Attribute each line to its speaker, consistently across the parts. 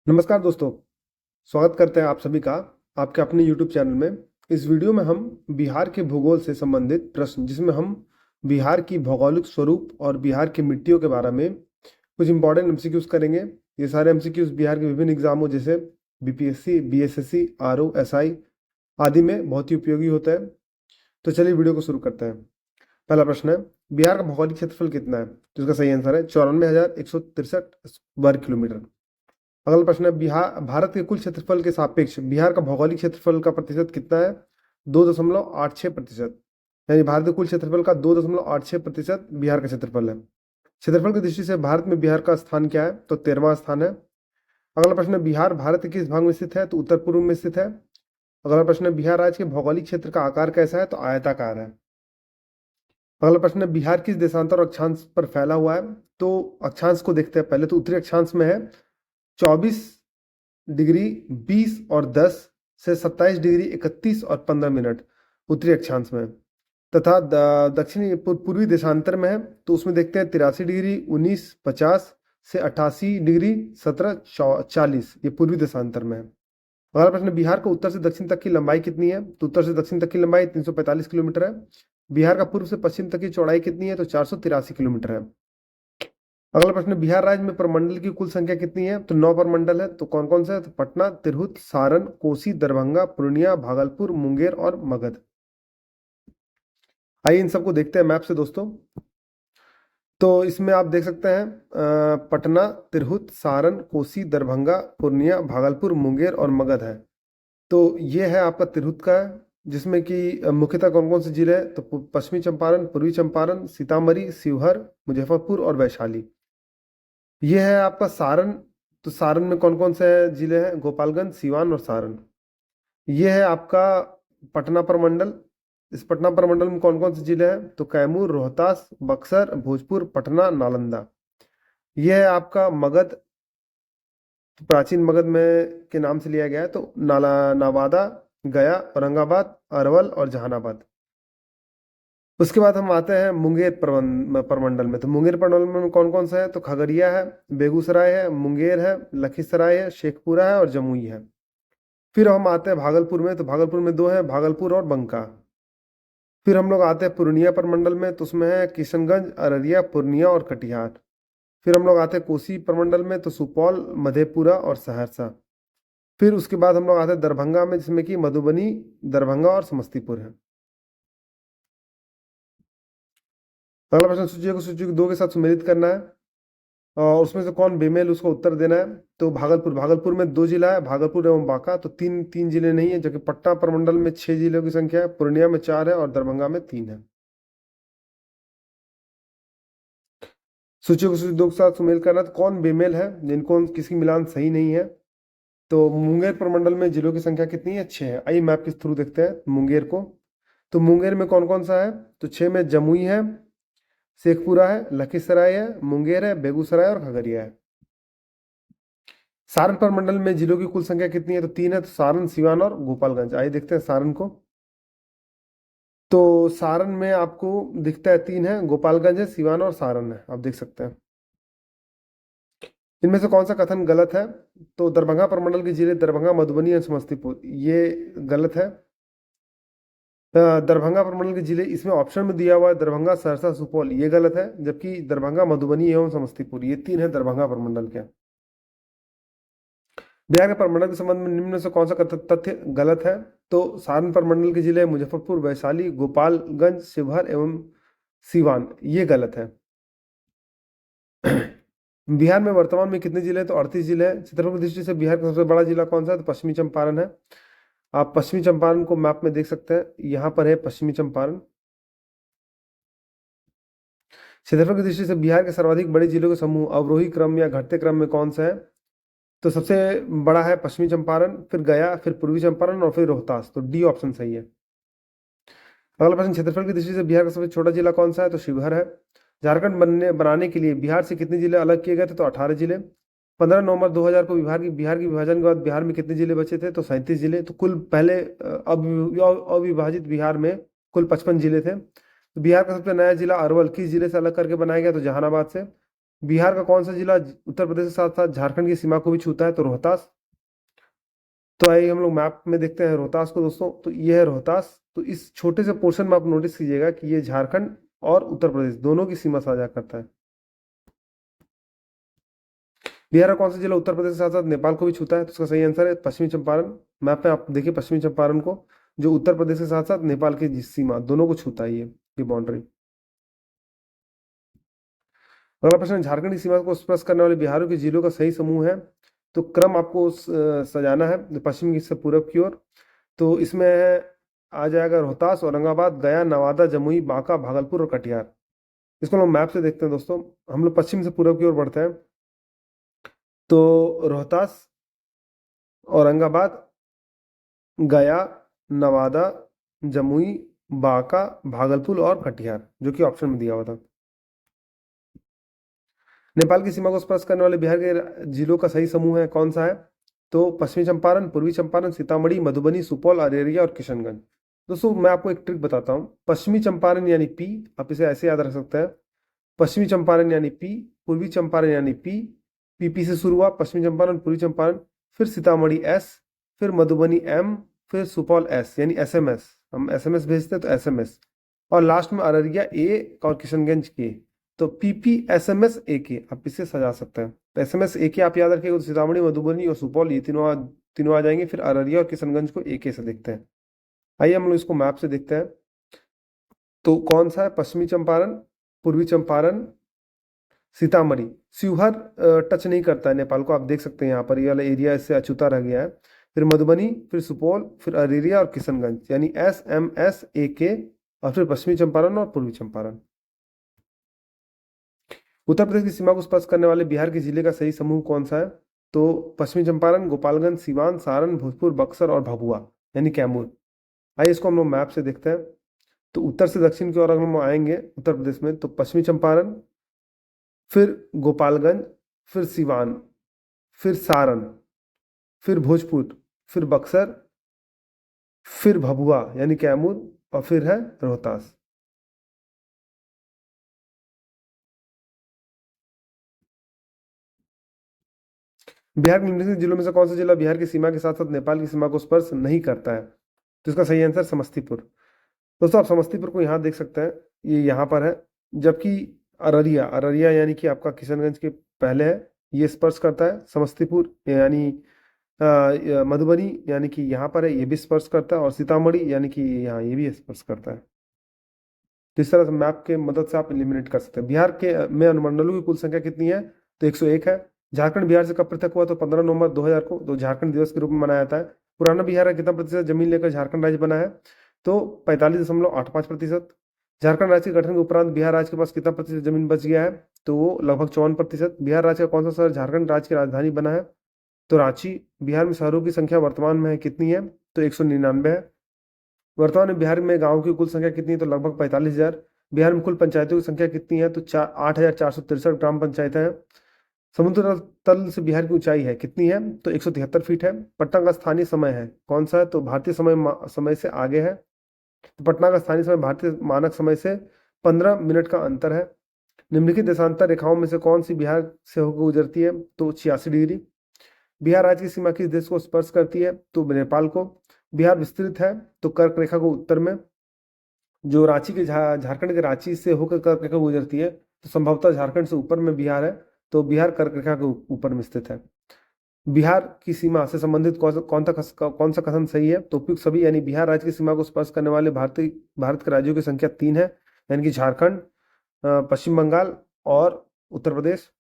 Speaker 1: नमस्कार दोस्तों, स्वागत करते हैं आप सभी का आपके अपने YouTube चैनल में। इस वीडियो में हम बिहार के भूगोल से संबंधित प्रश्न जिसमें हम बिहार की भौगोलिक स्वरूप और बिहार की मिट्टियों के बारे में कुछ इंपॉर्टेंट एमसीक्यूज करेंगे। ये सारे एमसीक्यूज बिहार के विभिन्न एग्जामों जैसे बीपीएससी, बीएसएससी, आरओ, एसआई आदि में बहुत ही उपयोगी होता है। तो चलिए वीडियो को शुरू करते हैं। पहला प्रश्न है, बिहार का भौगोलिक क्षेत्रफल कितना है? तो इसका सही आंसर है 94,163 वर्ग किलोमीटर। अगला प्रश्न है, बिहार भारत के कुल क्षेत्रफल के सापेक्ष बिहार का भौगोलिक क्षेत्रफल का प्रतिशत कितना है? 2.86%। यानी भारत के कुल क्षेत्रफल का 2.86% बिहार का क्षेत्रफल है। क्षेत्रफल की दृष्टि से भारत में बिहार का स्थान क्या है? तो 13वां स्थान है। अगला प्रश्न है, बिहार भारत के किस भाग में स्थित है? तो उत्तर पूर्व में स्थित है। अगला प्रश्न है, बिहार राज्य के भौगोलिक क्षेत्र का आकार कैसा है? तो आयताकार है। अगला प्रश्न है, बिहार किस देशांतर और अक्षांश पर फैला हुआ है? तो अक्षांश को देखते हैं पहले। तो उत्तरी अक्षांश में है 24 डिग्री 20 और 10 से 27 डिग्री 31 और 15 मिनट उत्तरी अक्षांश में, तथा दक्षिणी पूर्वी देशांतर में है। तो उसमें देखते हैं 83 डिग्री 19 50 से 88 डिग्री 17 40, ये पूर्वी देशांतर में है। अगला प्रश्न, बिहार को उत्तर से दक्षिण तक की लंबाई कितनी है? तो उत्तर से दक्षिण तक की लंबाई 345 किलोमीटर है। बिहार का पूर्व से पश्चिम तक की चौड़ाई कितनी है? तो 483 किलोमीटर है। अगला प्रश्न, बिहार राज्य में प्रमंडल की कुल संख्या कितनी है? तो 9 प्रमंडल है। तो कौन कौन से है? तो पटना, तिरहुत, सारण, कोसी, दरभंगा, पूर्णिया, भागलपुर, मुंगेर और मगध। आइए इन सबको देखते हैं मैप से दोस्तों। तो इसमें आप देख सकते हैं पटना, तिरहुत, सारण, कोसी, दरभंगा, पूर्णिया, भागलपुर, मुंगेर और मगध है। तो ये है आपका तिरहुत का है, जिसमें कि मुख्यतः कौन कौन से जिले हैं? तो पश्चिमी चंपारण, पूर्वी चंपारण, सीतामढ़ी, शिवहर, मुजफ्फरपुर और वैशाली। ये है आपका सारण। तो सारण में कौन कौन से जिले हैं? गोपालगंज, सीवान और सारण। ये है आपका पटना प्रमंडल। इस पटना प्रमंडल में कौन कौन से जिले हैं? तो कैमूर, रोहतास, बक्सर, भोजपुर, पटना, नालंदा। ये है आपका मगध। तो प्राचीन मगध में के नाम से लिया गया है। तो नवादा, गया, औरंगाबाद, अरवल और जहानाबाद। उसके बाद हम आते हैं मुंगेर प्रमंडल में। तो मुंगेर प्रमंडल में कौन कौन सा है? तो खगड़िया है, बेगूसराय है, मुंगेर है, लखीसराय है, शेखपुरा है और जमुई है। फिर हम आते हैं भागलपुर में। तो भागलपुर में दो है, भागलपुर और बंका। फिर हम लोग आते हैं पूर्णिया प्रमंडल में। तो उसमें है किशनगंज, अररिया, पूर्णिया और कटिहार। फिर हम लोग आते हैं कोसी प्रमंडल में। तो सुपौल, मधेपुरा और सहरसा। फिर उसके बाद हम लोग आते हैं दरभंगा में, जिसमें कि मधुबनी, दरभंगा और समस्तीपुर है। अगला प्रश्न, सूची को सूची दो के साथ सम्मिलित करना है और उसमें से कौन बेमेल, उसको उत्तर देना है। तो भागलपुर, भागलपुर में 2 जिला है, भागलपुर एवं बांका। तो तीन तीन जिले नहीं है, जबकि पटना प्रमंडल में 6 जिलों की संख्या है, पूर्णिया में 4 है और दरभंगा में 3 है। सूची को सूची दो के साथ सुमेल करना, तो कौन बेमेल है, जिनको किसी मिलान सही नहीं है? तो मुंगेर प्रमंडल में जिलों की संख्या कितनी है? 6 है। आइए मैप के थ्रू देखते हैं मुंगेर को। तो मुंगेर में कौन कौन सा है? तो 6 में जमुई है, शेखपुरा है, लखीसराय है, मुंगेर है, बेगूसराय और खगड़िया है। सारण प्रमंडल में जिलों की कुल संख्या कितनी है? तो 3 है। तो सारण, सिवान और गोपालगंज। आइए देखते हैं सारण को। तो सारण में आपको दिखता है 3 है, गोपालगंज है, सिवान और सारण है, आप देख सकते हैं। इनमें से कौन सा कथन गलत है? तो दरभंगा प्रमंडल के जिले दरभंगा, मधुबनी और समस्तीपुर, ये गलत है। दरभंगा प्रमंडल के जिले, इसमें ऑप्शन में दिया हुआ है दरभंगा, सहरसा, सुपौल, ये गलत है। जबकि दरभंगा, मधुबनी एवं समस्तीपुर, ये 3 है दरभंगा प्रमंडल के। बिहार के प्रमंडल के संबंध में निम्न में से कौन सा तथ्य गलत है? तो सारण प्रमंडल के जिले मुजफ्फरपुर, वैशाली, गोपालगंज, शिवहर एवं सीवान, ये गलत है। बिहार में वर्तमान में कितने जिले हैं? तो 38 जिले हैं। क्षेत्रफल की दृष्टि से बिहार का सबसे बड़ा जिला कौन सा है? तो पश्चिमी चंपारण है। आप पश्चिमी चंपारण को मैप में देख सकते हैं, यहाँ पर है पश्चिमी चंपारण। क्षेत्रफल की दृष्टि से बिहार के सर्वाधिक बड़े जिलों के समूह अवरोही क्रम या घटते क्रम में कौन सा है? तो सबसे बड़ा है पश्चिमी चंपारण, फिर गया, फिर पूर्वी चंपारण और फिर रोहतास। तो डी ऑप्शन सही है। अगला प्रश्न, क्षेत्रफल की दृष्टि से बिहार का सबसे छोटा जिला कौन सा है? तो शिवहर है। झारखंड बनाने के लिए बिहार से कितने जिले अलग किए गए थे? तो 18 जिले। 15 नवंबर 2000 को बिहार की विभाजन के बाद बिहार में कितने जिले बचे थे? तो 37 जिले। तो कुल पहले अविभाजित बिहार में कुल 55 जिले थे। तो बिहार का सबसे नया जिला अरवल किस जिले से अलग करके बनाया गया? तो जहानाबाद से। बिहार का कौन सा जिला उत्तर प्रदेश के साथ साथ झारखंड की सीमा को भी छूता है? तो रोहतास। तो आइए हम लोग मैप में देखते हैं रोहतास को दोस्तों। तो ये है रोहतास। तो इस छोटे से पोर्शन में आप नोटिस कीजिएगा कि ये झारखंड और उत्तर प्रदेश दोनों की सीमा साझा करता है। बिहार का कौन सा जिला उत्तर प्रदेश के साथ साथ नेपाल को भी छूता है? तो इसका सही आंसर है पश्चिमी चंपारण। मैप में आप देखिए पश्चिमी चंपारण को, जो उत्तर प्रदेश के साथ साथ नेपाल की सीमा दोनों को छूता है ये बाउंड्री। अगला प्रश्न है, झारखंड की सीमा को स्पर्श करने वाले बिहार के जिलों का सही समूह है? तो क्रम आपको सजाना है पश्चिम से पूरब की ओर। तो इसमें आ जाएगा रोहतास, औरंगाबाद, गया, नवादा, जमुई, बांका, भागलपुर और कटिहार। इसको हम मैप से देखते हैं दोस्तों। हम लोग पश्चिम से पूरब की ओर बढ़ते हैं। तो रोहतास, औरंगाबाद, गया, नवादा, जमुई, बांका, भागलपुर और कटिहार, जो कि ऑप्शन में दिया हुआ था। नेपाल की सीमा को स्पर्श करने वाले बिहार के जिलों का सही समूह है कौन सा है? तो पश्चिमी चंपारण, पूर्वी चंपारण, सीतामढ़ी, मधुबनी, सुपौल, अररिया और किशनगंज। दोस्तों मैं आपको एक ट्रिक बताता हूँ। पश्चिमी चंपारण यानी पी, आप इसे ऐसे याद रख सकते हैं। पश्चिमी चंपारण यानी पी, पूर्वी चंपारण यानी पी, पीपी से शुरू हुआ, पश्चिमी चंपारण, पूर्वी चंपारण, फिर सीतामढ़ी एस, फिर मधुबनी एम, फिर सुपौल एस यानी एसएमएस। हम एसएमएस भेजते हैं तो एसएमएस, और लास्ट में अररिया ए और किशनगंज के। तो पीपी एसएमएस ए के आप इसे सजा सकते हैं। तो एसएमएस ए के आप याद रखिएगा। तो सीतामढ़ी, मधुबनी और सुपौल ये तीनों आ जाएंगे। फिर अररिया और किशनगंज को ए के से देखते हैं। आइए हम लोग इसको मैप से देखते हैं। तो कौन सा है? पश्चिमी चंपारण, पूर्वी चंपारण, सीतामढ़ी। शिवहर टच नहीं करता है नेपाल को, आप देख सकते हैं यहाँ पर ये वाला एरिया इससे अछूता रह गया है। फिर मधुबनी, फिर सुपौल, फिर अररिया और किशनगंज यानी एस एम एस ए के, और फिर पश्चिमी चंपारण और पूर्वी चंपारण। उत्तर प्रदेश की सीमा को स्पर्श करने वाले बिहार के जिले का सही समूह कौन सा है? तो पश्चिमी चंपारण, गोपालगंज, सिवान, सारण, भोजपुर, बक्सर और भभुआ यानी कैमूर। आइए इसको हम लोग मैप से देखते हैं। तो उत्तर से दक्षिण की ओर अगर हम आएंगे उत्तर प्रदेश में, तो पश्चिमी चंपारण, फिर गोपालगंज, फिर सिवान, फिर सारण, फिर भोजपुर, फिर बक्सर, फिर भभुआ यानी कैमूर, और फिर है रोहतास। बिहार के निम्नलिखित जिलों में से कौन सा जिला बिहार की सीमा के साथ साथ नेपाल की सीमा को स्पर्श नहीं करता है? तो इसका सही आंसर समस्तीपुर। दोस्तों आप समस्तीपुर को यहाँ देख सकते हैं, ये यहाँ पर है। जबकि अररिया, अररिया यानी कि आपका किशनगंज के पहले है, ये स्पर्श करता है। समस्तीपुर यानी मधुबनी यानी कि यहाँ पर है, ये भी स्पर्श करता है। और सीतामढ़ी यानी कि यहाँ ये भी स्पर्श करता है। तो इस तरह से मैप के मदद से आप एलिमिनेट कर सकते हैं। बिहार के में अनुमंडलों की कुल संख्या कितनी है? तो 101 है। झारखंड बिहार से कब पृथक हुआ? तो 15 नवंबर 2000 को, तो झारखंड दिवस के रूप में मनाया जाता है। पुराना बिहार का कितना प्रतिशत जमीन लेकर झारखंड राज्य बना है? तो 45.85%। झारखंड राज्य के गठन के उपरांत बिहार राज्य के पास कितना प्रतिशत जमीन बच गया है? तो वो लगभग 54%। बिहार राज्य का कौन सा शहर झारखंड राज्य की राजधानी बना है? तो रांची। बिहार में शहरों की संख्या वर्तमान में कितनी है? तो 199 है। वर्तमान में बिहार में गांवों की कुल संख्या कितनी है? तो लगभग 45,000। बिहार में कुल पंचायतों की संख्या कितनी है? तो 8,463 ग्राम पंचायतें हैं। समुद्र तल से बिहार की ऊंचाई है कितनी है? तो 173 फीट है। पटना का स्थानीय समय है कौन सा है? तो भारतीय समय से आगे है। तो पटना का स्थानीय समय भारतीय मानक समय से 15 मिनट का अंतर है। निम्नलिखित देशांतर रेखाओं में से कौन सी बिहार से होकर गुजरती है? तो 86 डिग्री। बिहार राज्य की सीमा किस देश को स्पर्श करती है? तो नेपाल को। बिहार विस्तृत है, तो कर्क रेखा को उत्तर में, जो रांची के झारखंड के रांची से होकर कर्क रेखा गुजरती है, तो संभवतः झारखंड से ऊपर में बिहार है। तो बिहार कर्क रेखा के ऊपर में स्थित है। बिहार की सीमा से संबंधित कौन सा कथन सही है? तो उपयुक्त सभी यानी बिहार राज्य की सीमा को स्पर्श करने वाले भारत के राज्यों की संख्या 3 है, यानी कि झारखंड, पश्चिम बंगाल और उत्तर प्रदेश।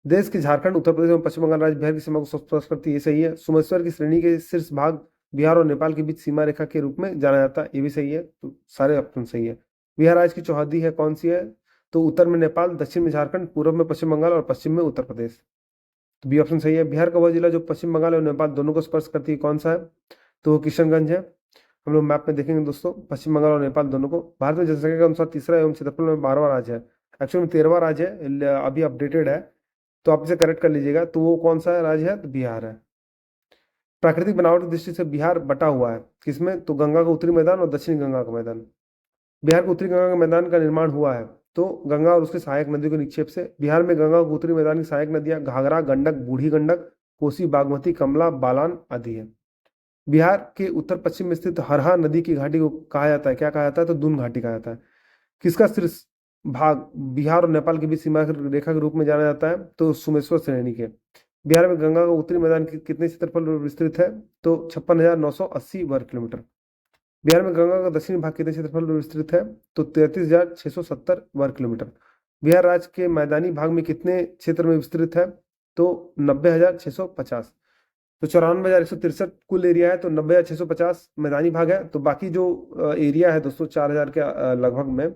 Speaker 1: देश के झारखंड, उत्तर प्रदेश और पश्चिम बंगाल राज्य बिहार की सीमा को स्पर्श करती है, ये सही है। सुमेश्वर की श्रेणी के शीर्ष भाग बिहार और नेपाल के बीच सीमा रेखा के रूप में जाना जाता है, ये भी सही है। तो सारे ऑप्शन सही है। बिहार राज्य की चौहदी है कौन सी है? तो उत्तर में नेपाल, दक्षिण में झारखंड, पूर्व में पश्चिम बंगाल और पश्चिम में उत्तर प्रदेश। तो बी ऑप्शन सही है। बिहार का वह जिला जो पश्चिम बंगाल और नेपाल दोनों को स्पर्श करती है कौन सा है? तो वो किशनगंज है। हम लोग मैप में देखेंगे दोस्तों, पश्चिम बंगाल और नेपाल दोनों को। भारत में जनसंख्या के अनुसार तीसरा एवं क्षेत्रफल में 12वां राज्य है। एक्चुअली में 13वां राज्य है, अभी अपडेटेड है, तो आप इसे करेक्ट कर लीजिएगा। तो वो कौन सा राज्य है? तो बिहार है। प्राकृतिक बनावट की दृष्टि से बिहार बटा हुआ है किसमें? तो गंगा का उत्तरी मैदान और दक्षिणी गंगा का मैदान। बिहार के उत्तरी गंगा के मैदान का निर्माण हुआ है, तो गंगा और उसके सहायक नदियों के निक्षेप से। बिहार में गंगा के उत्तरी मैदान की सहायक नदियां घाघरा, गंडक, बूढ़ी गंडक, कोसी, बागमती, कमला, बालान आदि है। बिहार के उत्तर पश्चिम में स्थित हरहा नदी की घाटी को कहा जाता है, क्या कहा जाता है, तो दून घाटी कहा जाता है। किसका शीर्ष भाग बिहार और नेपाल के बीच सीमा रेखा के रूप में जाना जाता है, तो सोमेश्वर श्रेणी के। बिहार में गंगा का उत्तरी मैदान कितने क्षेत्रफल पर विस्तृत है, तो 56,980 वर्ग किलोमीटर। बिहार में गंगा का दक्षिणी भाग कितने क्षेत्रफल पर विस्तृत है, तो 33,670 वर्ग किलोमीटर। बिहार राज्य के मैदानी भाग में कितने क्षेत्र में विस्तृत है, तो 90,650। तो 94,163 कुल एरिया है, तो 90,650 मैदानी भाग है। तो बाकी जो एरिया है दोस्तों 4,000 के लगभग में,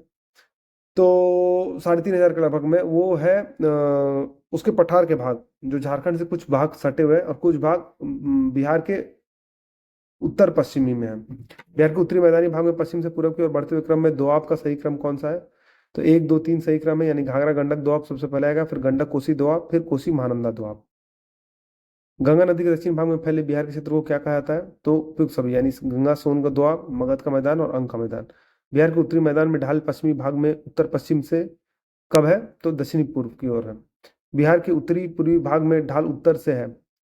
Speaker 1: तो 3,500 के लगभग में वो है उसके पठार के भाग, जो झारखंड से कुछ भाग सटे हुए हैं और कुछ भाग बिहार के उत्तर पश्चिमी में है। बिहार के उत्तरी मैदानी भाग में पश्चिम से पूर्व की ओर बढ़ते हुए क्रम में दोआब का सही क्रम कौन सा है, तो 1 2 3 सही क्रम है, यानी घाघरा गंडक दोआब सबसे पहले आएगा, फिर गंडक कोसी दोआब, फिर कोसी महानंदा दोआब। गंगा नदी के दक्षिण भाग में फैले बिहार के क्षेत्र को क्या कहा जाता है, तो उपयुक्त सभी, यानी गंगा सोन का दोआब, मगध का मैदान और अंग का मैदान। बिहार के उत्तरी मैदान में ढाल पश्चिमी भाग में उत्तर पश्चिम से कब है, तो दक्षिणी पूर्व की ओर है। बिहार के उत्तरी पूर्वी भाग में ढाल उत्तर से है,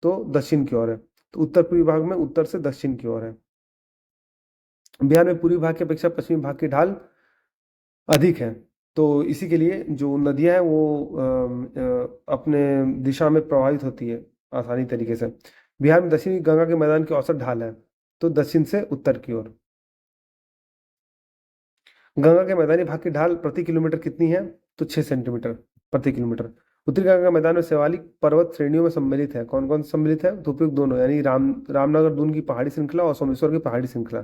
Speaker 1: तो दक्षिण की ओर है। तो उत्तर पूर्वी भाग में उत्तर से दक्षिण की ओर है। बिहार में पूर्वी भाग की अपेक्षा पश्चिमी भाग की ढाल अधिक है, तो इसी के लिए जो नदियां हैं वो अपने दिशा में प्रवाहित होती है आसानी तरीके से। बिहार में दक्षिणी गंगा के मैदान की औसत ढाल है, तो दक्षिण से उत्तर की ओर। गंगा के मैदानी भाग की ढाल प्रति किलोमीटर कितनी है, तो 6 सेंटीमीटर प्रति किलोमीटर। उत्तरी गंगा का मैदान में शिवालिक पर्वत श्रेणियों में सम्मिलित है, कौन कौन सम्मिलित है, तो उपयुक्त दोनों, यानी रामनगर दून की पहाड़ी श्रृंखला और सोमेश्वर की पहाड़ी श्रृंखला।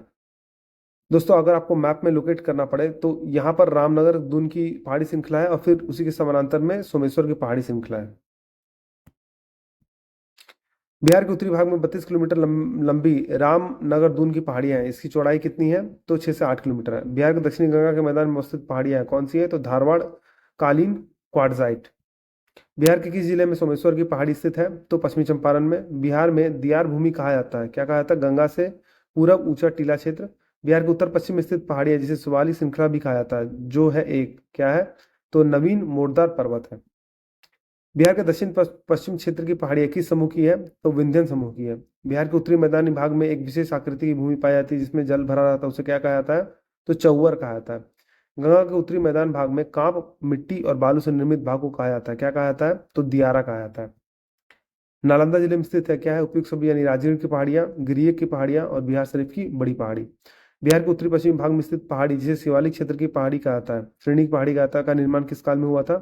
Speaker 1: दोस्तों अगर आपको मैप में लोकेट करना पड़े तो यहाँ पर रामनगर दून की पहाड़ी श्रृंखला है और फिर उसी के समानांतर में सोमेश्वर की पहाड़ी श्रृंखला है। बिहार के उत्तरी भाग में 32 किलोमीटर लंबी रामनगर दून की पहाड़ियां हैं। इसकी चौड़ाई कितनी है, तो 6 से 8 किलोमीटर है। बिहार के दक्षिणी गंगा के मैदान में अवस्थित पहाड़ियां हैं, कौन सी है, तो धारवाड़ कालीन क्वार्टजाइट। बिहार के किस जिले में सोमेश्वर की पहाड़ी स्थित है, तो पश्चिमी चंपारण में। बिहार में दियार भूमि कहा जाता है, क्या कहा जाता है, गंगा से पूरब ऊंचा टीला क्षेत्र। बिहार के उत्तर पश्चिम में स्थित पहाड़ी है जिसे शिवालिक श्रृंखला भी कहा जाता है, जो है एक क्या है, तो नवीन मोड़दार पर्वत है। बिहार के दक्षिण पश्चिम क्षेत्र की पहाड़ियां किस समूह की है, तो विंध्यन समूह की है। बिहार के उत्तरी मैदानी भाग में एक विशेष आकृति की भूमि पाई जाती है जिसमें जल भरा रहता है, उसे क्या कहा जाता है, तो चौवर कहा जाता है। गंगा के उत्तरी मैदान भाग में कांप मिट्टी और बालू से निर्मित भाग को कहा जाता है, क्या कहा जाता है, तो दियारा कहा जाता है। नालंदा जिले में स्थित है, क्या है, उपयुक्त सभी, यानी राजगीर की पहाड़ियां, गिरिय की पहाड़ियां और बिहार शरीफ की बड़ी पहाड़ी। बिहार के उत्तरी पश्चिमी भाग में स्थित पहाड़ी जिसे शिवालिक क्षेत्र की पहाड़ी कहा जाता है, श्रेणी की पहाड़ी कहा जाता है, का निर्माण किस काल में हुआ था,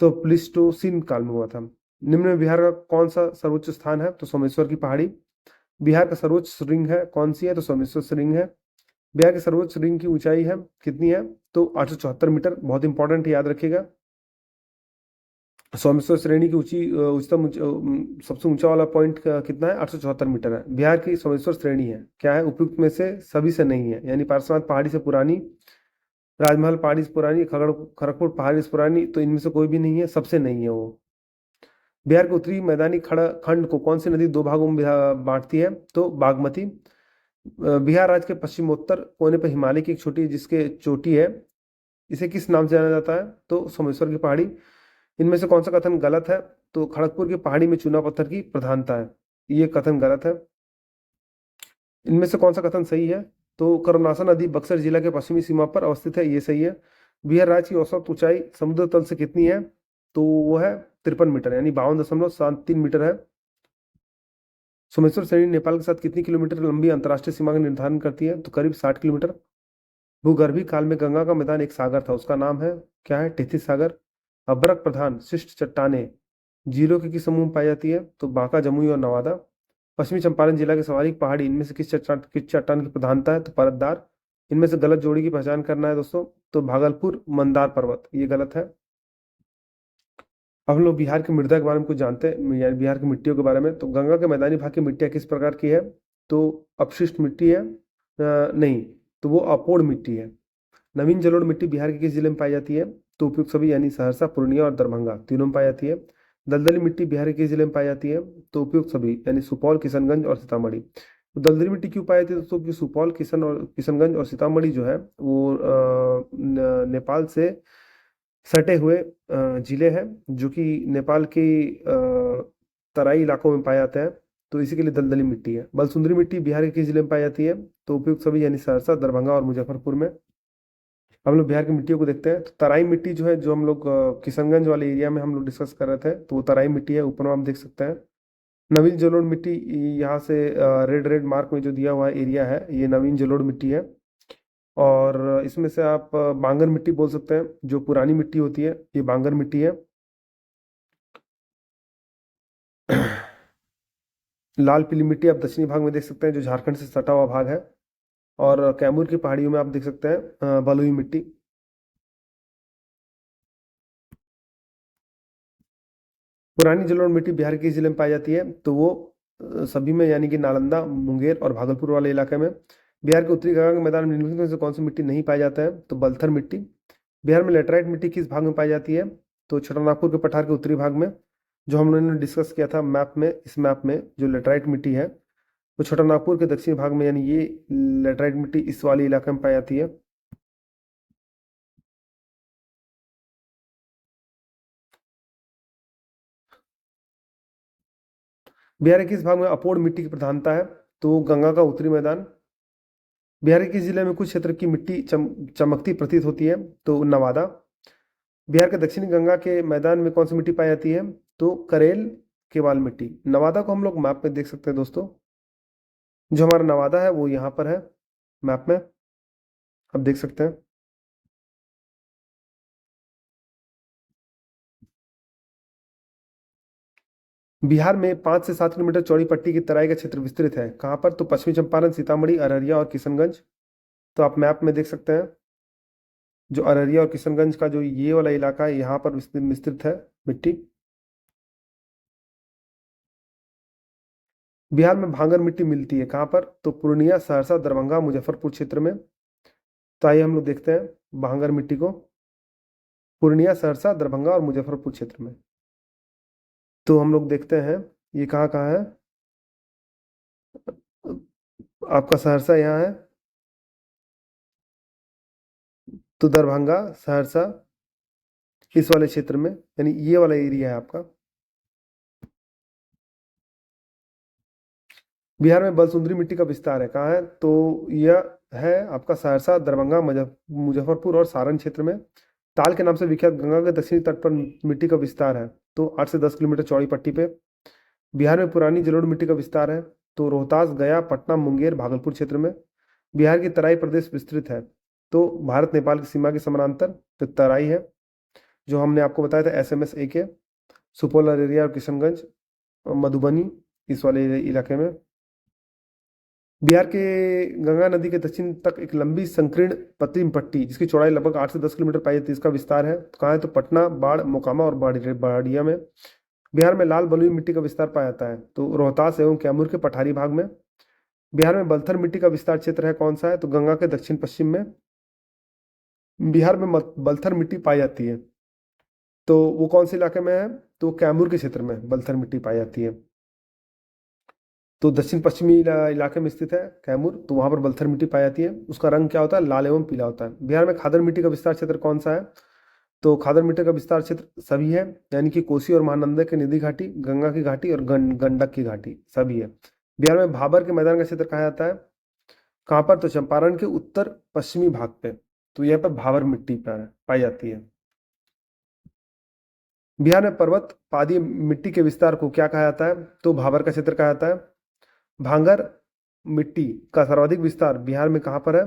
Speaker 1: तो प्लिस्टोसिन काल में हुआ था। निम्न में बिहार का कौन सा सर्वोच्च स्थान है, तो सोमेश्वर की पहाड़ी। बिहार का सर्वोच्च श्रृंग है, कौन सी है, तो सोमेश्वर श्रृंग है। बिहार के सर्वोच्च श्रृंग की ऊंचाई है कितनी है, तो 874 मीटर, बहुत इंपॉर्टेंट, याद रखिएगा। सोमेश्वर श्रेणी की उच्चतम सबसे ऊंचा वाला पॉइंट कितना है, 874 मीटर है। बिहार की सोमेश्वर श्रेणी है, क्या है, उपयुक्त में से सभी से नहीं है, यानी पार्श्वनाथ पहाड़ी से पुरानी, राजमहल पहाड़ी से पुरानी, खड़गपुर पहाड़ी से पुरानी, तो इनमें से कोई भी नहीं है, सबसे नहीं है वो। बिहार के उत्तरी मैदानी खंड को कौन सी नदी दो भागों में बांटती है, तो बागमती। बिहार राज्य के पश्चिमोत्तर कोने पर हिमालय की एक छोटी जिसके चोटी है, इसे किस नाम से जाना जाता है, तो सोमेश्वर की पहाड़ी। इनमें से कौन सा कथन गलत है, तो खड़गपुर की पहाड़ी में चूना पत्थर की प्रधानता है, ये कथन गलत है। इनमें से कौन सा कथन सही है, तो कर्मनासा नदी बक्सर जिला के पश्चिमी सीमा पर अवस्थित है, ये सही है। बिहार राज्य की औसत ऊंचाई समुद्र तल से कितनी है, तो वो है 53 मीटर, यानी 52.73 मीटर है। सोमेश्वर श्रेणी नेपाल के साथ कितनी किलोमीटर लंबी अंतर्राष्ट्रीय सीमा का निर्धारण करती है, तो करीब 60 किलोमीटर। भूगर्भीय काल में गंगा का मैदान एक सागर था, उसका नाम है, क्या है, टेथिस सागर। अभ्रक प्रधान शिष्ट चट्टाने झीलों के किस समूह में पाई जाती है, तो बांका, जमुई और नवादा। पश्चिमी चंपारण जिला के सवालिक पहाड़ी, इनमें से किस चट्टान की प्रधानता है, तो परतदार। इनमें से गलत जोड़ी की पहचान करना है दोस्तों, तो भागलपुर मंदार पर्वत, ये गलत है। अब हम लोग बिहार की मृदा के बारे में कुछ जानते हैं, यानी बिहार की मिट्टियों के बारे में। तो गंगा के मैदानी भाग की मिट्टियाँ किस प्रकार की है, तो अपशिष्ट मिट्टी है, नहीं, तो वो अपोड़ मिट्टी है। नवीन जलोढ़ मिट्टी बिहार के किस जिले में पाई जाती है, तो उपयुक्त सभी, यानी सहरसा, पूर्णिया और दरभंगा तीनों में पाई जाती है। दलदली मिट्टी बिहार के किस जिले में पाई जाती है, तो उपयुक्त सभी, यानी सुपौल, किशनगंज और सीतामढ़ी। तो दलदली मिट्टी क्यों पाई जाती है दोस्तों, कि सुपौल, किशनगंज और सीतामढ़ी जो है वो नेपाल से सटे हुए जिले हैं जो कि नेपाल के तराई इलाकों में पाए जाते हैं, तो इसी के लिए दलदली मिट्टी है। बलसुंदरी मिट्टी बिहार के किस जिले में पाई जाती है? तो उपयुक्त सभी यानी सहरसा, दरभंगा और मुजफ्फरपुर में। हम लोग बिहार की मिट्टियों को देखते हैं, तो तराई मिट्टी जो है, जो हम लोग किशनगंज वाले एरिया में हम लोग डिस्कस कर रहे थे, तो वो तराई मिट्टी है, ऊपर में आप देख सकते हैं। नवीन जलोढ़ मिट्टी, यहाँ से रेड रेड मार्क में जो दिया हुआ एरिया है, ये नवीन जलोढ़ मिट्टी है। और इसमें से आप बांगर मिट्टी बोल सकते हैं, जो पुरानी मिट्टी होती है, ये बांगर मिट्टी है। लाल पीली मिट्टी आप दक्षिणी भाग में देख सकते हैं, जो झारखंड से सटा हुआ भाग है। और कैमूर की पहाड़ियों में आप देख सकते हैं बलुई मिट्टी। पुरानी जलोढ़ मिट्टी बिहार के किस जिले में पाई जाती है? तो वो सभी में, यानी कि नालंदा, मुंगेर और भागलपुर वाले इलाके में। बिहार के उत्तरी गंगा के मैदान में निम्नलिखित में से कौन सी मिट्टी नहीं पाई जाता है? तो बलथर मिट्टी। बिहार में लेटराइट मिट्टी किस भाग में पाई जाती है? तो छोटानागपुर के पठार के उत्तरी भाग में। जो हम लोगों ने डिस्कस किया था मैप में, इस मैप में जो लेटराइट मिट्टी है वो छोटानागपुर के दक्षिणी भाग में, यानी ये लेटराइट मिट्टी इस वाले इलाके में पाई जाती है। बिहार के किस भाग में अपोड़ मिट्टी की प्रधानता है? तो गंगा का उत्तरी मैदान। बिहार के किस जिले में कुछ क्षेत्र की मिट्टी चमकती प्रतीत होती है? तो नवादा। बिहार के दक्षिणी गंगा के मैदान में कौन सी मिट्टी पाई जाती है? तो करेल केवाल मिट्टी। नवादा को हम लोग मैप में देख सकते हैं दोस्तों, जो हमारा नवादा है वो यहाँ पर है मैप में, आप देख सकते हैं। बिहार में 5 से 7 किलोमीटर चौड़ी पट्टी की तराई का क्षेत्र विस्तृत है, कहाँ पर? तो पश्चिमी चंपारण, सीतामढ़ी, अररिया और किशनगंज। तो आप मैप में देख सकते हैं, जो अररिया और किशनगंज का जो ये वाला इलाका है, यहाँ पर विस्तृत है मिट्टी। बिहार में भांगर मिट्टी मिलती है कहाँ पर? तो पूर्णिया, सहरसा, दरभंगा, मुजफ्फरपुर क्षेत्र में। तो आइए हम लोग देखते हैं भांगर मिट्टी को। पूर्णिया, सहरसा, दरभंगा और मुजफ्फरपुर क्षेत्र में। तो हम लोग देखते हैं ये कहाँ कहाँ है। आपका सहरसा यहाँ है, तो दरभंगा, सहरसा, इस वाले क्षेत्र में, यानी ये वाला एरिया है आपका। बिहार में बलसुंदरी मिट्टी का विस्तार है कहाँ है? तो यह है आपका सहरसा, दरभंगा, मुजफ्फरपुर और सारण क्षेत्र में। ताल के नाम से विख्यात गंगा के दक्षिणी तट पर मिट्टी का विस्तार है, तो 8 से 10 किलोमीटर चौड़ी पट्टी पे। बिहार में पुरानी जलोढ़ मिट्टी का विस्तार है, तो रोहतास, गया, पटना, मुंगेर, भागलपुर क्षेत्र में। बिहार की तराई प्रदेश विस्तृत है, तो भारत नेपाल की सीमा के समानांतर तो तराई है, जो हमने आपको बताया था SMS 1 है। सुपौल, अररिया और किशनगंज और मधुबनी, इस वाले इलाके में। बिहार के गंगा नदी के दक्षिण तक एक लंबी संकीर्ण पतली पट्टी, जिसकी चौड़ाई लगभग 8 से 10 किलोमीटर पाई जाती है, इसका विस्तार है, तो कहाँ है? तो पटना, बाढ़, मोकामा और बाड़िया में। बिहार में लाल बलुई मिट्टी का विस्तार पाया जाता है, तो रोहतास एवं कैमूर के पठारी भाग में। बिहार में बलथर मिट्टी का विस्तार क्षेत्र है कौन सा है? तो गंगा के दक्षिण पश्चिम में। बिहार में बलथर मिट्टी पाई जाती है, तो वो कौन से इलाके में है? तो कैमूर के क्षेत्र में बलथर मिट्टी पाई जाती है, तो दक्षिण पश्चिमी इलाके में स्थित है कैमूर, तो वहां पर बलथर मिट्टी पाई जाती है। उसका रंग क्या होता है? लाल एवं पीला होता है। बिहार में खादर मिट्टी का विस्तार क्षेत्र कौन सा है? तो खादर मिट्टी का विस्तार क्षेत्र सभी है, यानी कि कोसी और महानंदा की निधि घाटी, गंगा की घाटी और गंडक की घाटी, सभी है। बिहार में भाबर के मैदान का क्षेत्र कहा जाता है, कहाँ पर? तो चंपारण के उत्तर पश्चिमी भाग पे, तो यहाँ पर भाबर मिट्टी पर पाई जाती है। बिहार में पर्वत पादी मिट्टी के विस्तार को क्या कहा जाता है? तो भाबर का क्षेत्र कहा जाता है। भांगर मिट्टी का सर्वाधिक विस्तार बिहार में कहाँ पर है?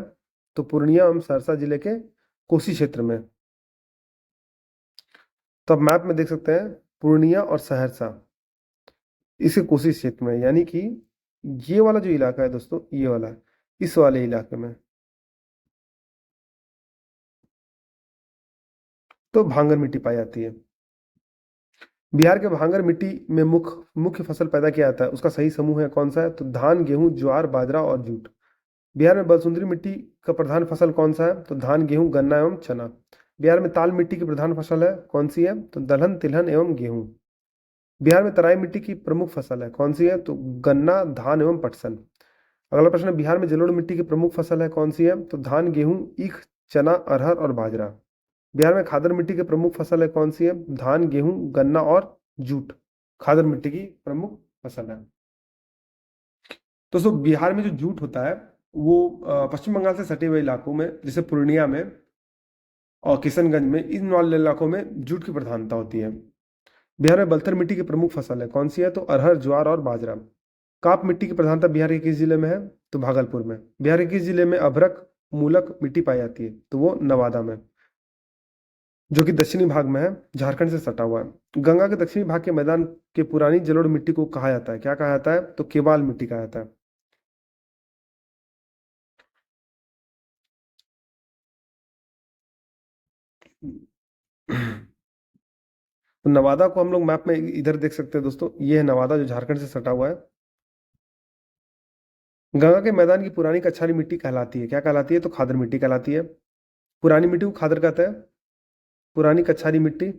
Speaker 1: तो पूर्णिया एवं सहरसा जिले के कोसी क्षेत्र में। तो आप मैप में देख सकते हैं पूर्णिया और सहरसा इसके कोसी क्षेत्र में, यानी कि ये वाला जो इलाका है दोस्तों, ये वाला, इस वाले इलाके में तो भांगर मिट्टी पाई जाती है। बिहार के भांगर मिट्टी में मुख्य मुख्य फसल पैदा किया जाता है, उसका सही समूह है कौन सा है? तो धान, गेहूं, ज्वार, बाजरा और जूट। बिहार में बलसुंदरी मिट्टी का प्रधान फसल कौन सा है? तो धान, गेहूं, गन्ना एवं चना। बिहार में ताल मिट्टी की प्रधान फसल है कौन सी है? तो दलहन, तिलहन एवं गेहूं। बिहार में तराई मिट्टी की प्रमुख फसल है कौन सी है? तो गन्ना, धान एवं पटसन। अगला प्रश्न है, बिहार में जलोढ़ मिट्टी की प्रमुख फसल है कौन सी है? तो धान, गेहूं, ईख, चना, अरहर और बाजरा। बिहार में खादर मिट्टी की प्रमुख फसल है कौन सी है? धान, गेहूं, गन्ना और जूट खादर मिट्टी की प्रमुख फसल है। दोस्तों बिहार में जो जूट होता है वो पश्चिम बंगाल से सटे हुए इलाकों में जैसे पूर्णिया में और किशनगंज में, इन वाले इलाकों में जूट की प्रधानता होती है। बिहार में बलथर मिट्टी की प्रमुख फसल है कौन सी है? तो अरहर, ज्वार और बाजरा। काप मिट्टी की प्रधानता बिहार के किस जिले में है? तो भागलपुर में। बिहार के किस जिले में अभ्रक मूलक मिट्टी पाई जाती है? तो वो नवादा में, जो कि दक्षिणी भाग में है, झारखंड से सटा हुआ है। गंगा के दक्षिणी भाग के मैदान के पुरानी जलोढ़ मिट्टी को कहा जाता है, क्या कहा जाता है? तो केवाल मिट्टी कहा जाता है। तो नवादा को हम लोग मैप में इधर देख सकते हैं दोस्तों, ये है नवादा जो झारखंड से सटा हुआ है। गंगा के मैदान की पुरानी कछारी मिट्टी कहलाती है, क्या कहलाती है? तो खादर मिट्टी कहलाती है। पुरानी मिट्टी को खादर कहते हैं। पुरानी कछारी मिट्टी।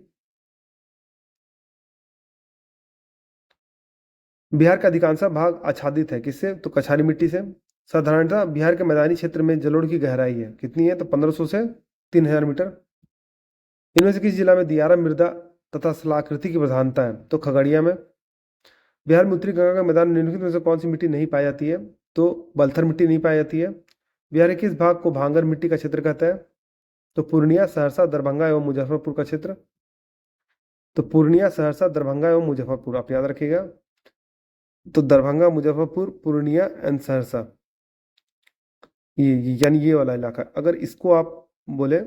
Speaker 1: बिहार का अधिकांश भाग आच्छादित है किससे? तो कछारी मिट्टी से। साधारणतः बिहार के मैदानी क्षेत्र में जलोढ़ की गहराई है कितनी है? तो 1500 से 3000 मीटर। इनमें से किस जिला में दियारा मृदा तथा स्थलाकृति की प्रधानता है? तो खगड़िया में। बिहार में उत्तरी गंगा का मैदान निम्नलिखित में से कौन सी मिट्टी नहीं पाई जाती है? तो बलथर मिट्टी नहीं पाई जाती है। बिहार के किस भाग को भांगर मिट्टी का क्षेत्र कहता है? तो पूर्णिया, सहरसा, दरभंगा एवं मुजफ्फरपुर का क्षेत्र। तो पूर्णिया, सहरसा, दरभंगा एवं मुजफ्फरपुर आप याद रखिएगा। तो दरभंगा, मुजफ्फरपुर, पूर्णिया एंड सहरसा, यानी ये वाला इलाका। अगर इसको आप बोले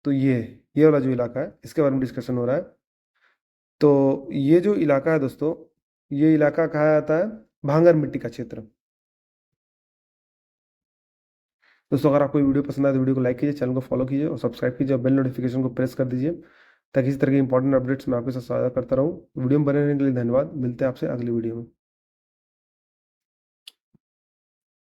Speaker 1: तो ये वाला जो इलाका है इसके बारे में डिस्कशन हो रहा है। तो ये जो इलाका है दोस्तों, ये इलाका कहा जाता है भांगर मिट्टी का क्षेत्र। दोस्तों अगर आपको वीडियो पसंद आए तो वीडियो को लाइक कीजिए, चैनल को फॉलो कीजिए और सब्सक्राइब कीजिए और बेल नोटिफिकेशन को प्रेस कर दीजिए, ताकि इस तरह के इंपॉर्टेंट अपडेट्स मैं आपके साथ साझा करता रहूँ। वीडियो में बने रहने के लिए धन्यवाद। मिलते हैं आपसे अगली वीडियो में।